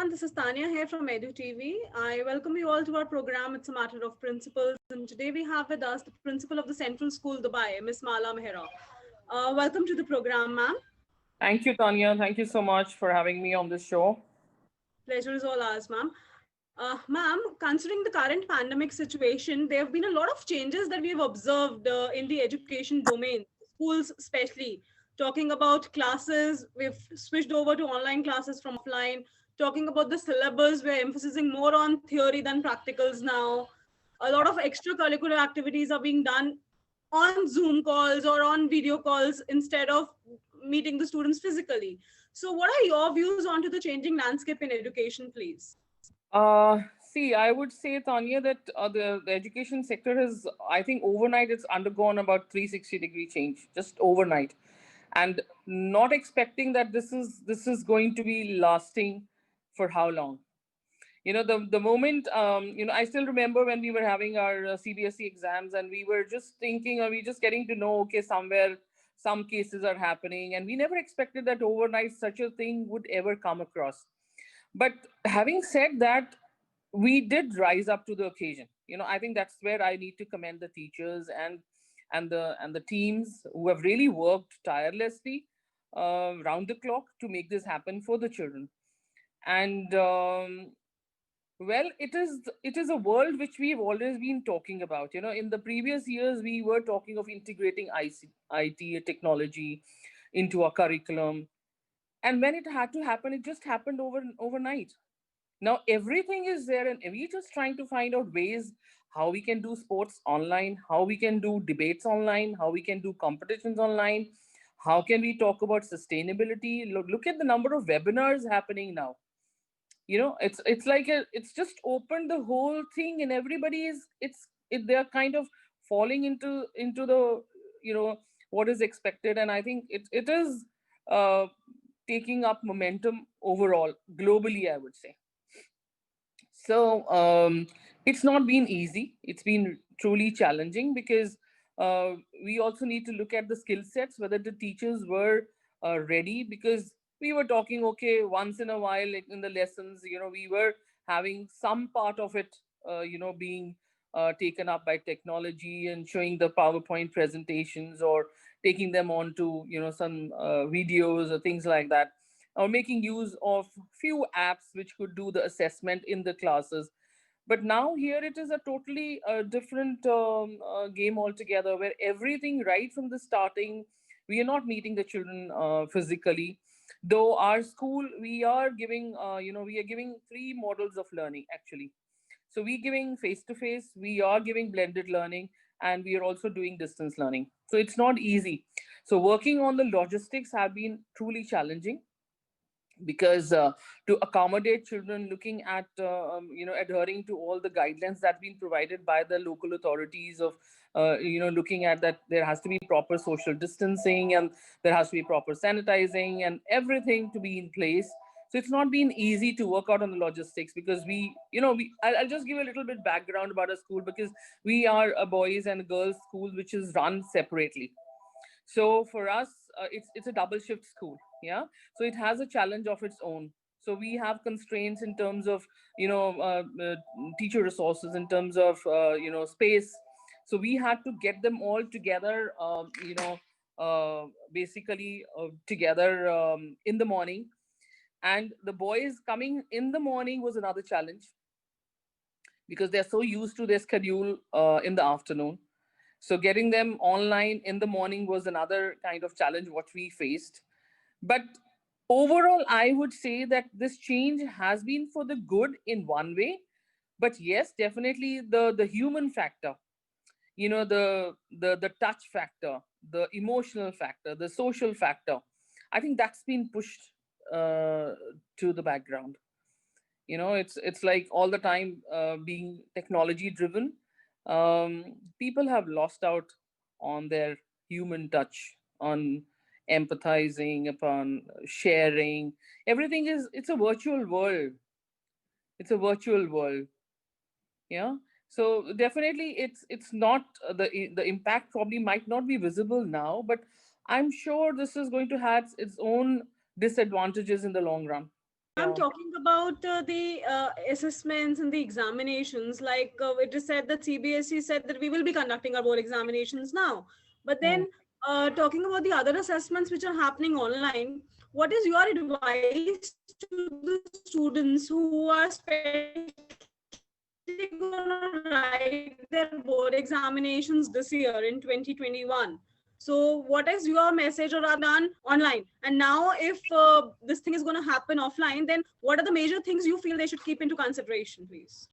everyone. This is Tanya here from EduTV. I welcome you all to our program. It's a matter of principles. And today we have with us the principal of the Central School, Dubai, Miss Mala Mehra. Welcome to the program, ma'am. Thank you, Tanya. Thank you so much for having me on this show. Pleasure is all ours, ma'am. Ma'am, considering the current pandemic situation, there have been a lot of changes that we have observed in the education domain, schools especially. Talking about classes, we've switched over to online classes from offline. Talking about the syllabus, we're emphasizing more on theory than practicals now. A lot of extracurricular activities are being done on Zoom calls or on video calls instead of meeting the students physically. So, what are your views onto the changing landscape in education, please? See, I would say, Tanya, that the education sector has, I think, overnight it's undergone about 360-degree change, just overnight, and not expecting that this is going to be lasting for how long. The moment, I still remember when we were having our CBSE exams, and we were just thinking, or we just getting to know, okay, somewhere some cases are happening, and we never expected that overnight such a thing would ever come across. But having said that, we did rise up to the occasion. I think that's where I need to commend the teachers and the teams who have really worked tirelessly round the clock to make this happen for the children. And well, it is a world which we've always been talking about. In the previous years, we were talking of integrating IT technology into our curriculum, and when it had to happen, it just happened overnight. Now everything is there, and we're just trying to find out ways how we can do sports online, how we can do debates online, how we can do competitions online, how can we talk about sustainability. Look at the number of webinars happening now. It's like it's just opened the whole thing, and everybody is they're kind of falling into the what is expected. And I think it is uh, taking up momentum overall globally, I would say. So it's not been easy. It's been truly challenging because we also need to look at the skill sets, whether the teachers were ready. Because we were talking, okay, once in a while, like in the lessons, we were having some part of it, being taken up by technology and showing the PowerPoint presentations, or taking them on to, some videos or things like that, or making use of few apps which could do the assessment in the classes. But now here it is a totally different game altogether, where everything right from the starting, we are not meeting the children physically. Though our school, we are giving three models of learning actually. So we're giving face to face, we are giving blended learning, and we are also doing distance learning. So it's not easy. So working on the logistics have been truly challenging, because to accommodate children, looking at adhering to all the guidelines that have been provided by the local authorities of looking at that there has to be proper social distancing, and there has to be proper sanitizing and everything to be in place. So it's not been easy to work out on the logistics, because I'll just give a little bit background about our school, because we are a boys and girls school which is run separately. So for us, it's a double shift school. Yeah. So it has a challenge of its own. So we have constraints in terms of teacher resources, in terms of space. So we had to get them all together, basically together in the morning. And the boys coming in the morning was another challenge, because they're so used to their schedule in the afternoon. So getting them online in the morning was another kind of challenge what we faced. But overall, I would say that this change has been for the good in one way. But yes, definitely the human factor, the touch factor, the emotional factor, the social factor, I think that's been pushed to the background. It's like all the time being technology driven, people have lost out on their human touch, on empathizing, upon sharing. Everything is, it's a virtual world. It's a virtual world. Yeah. So definitely it's not the impact probably might not be visible now, but I'm sure this is going to have its own disadvantages in the long run. I'm talking about the assessments and the examinations. Like it is said that CBSE said that we will be conducting our board examinations now. But then talking about the other assessments which are happening online, what is your advice to the students who are especially going to write their board examinations this year in 2021? So what is your message or done online? And now if this thing is going to happen offline, then what are the major things you feel they should keep into consideration, please?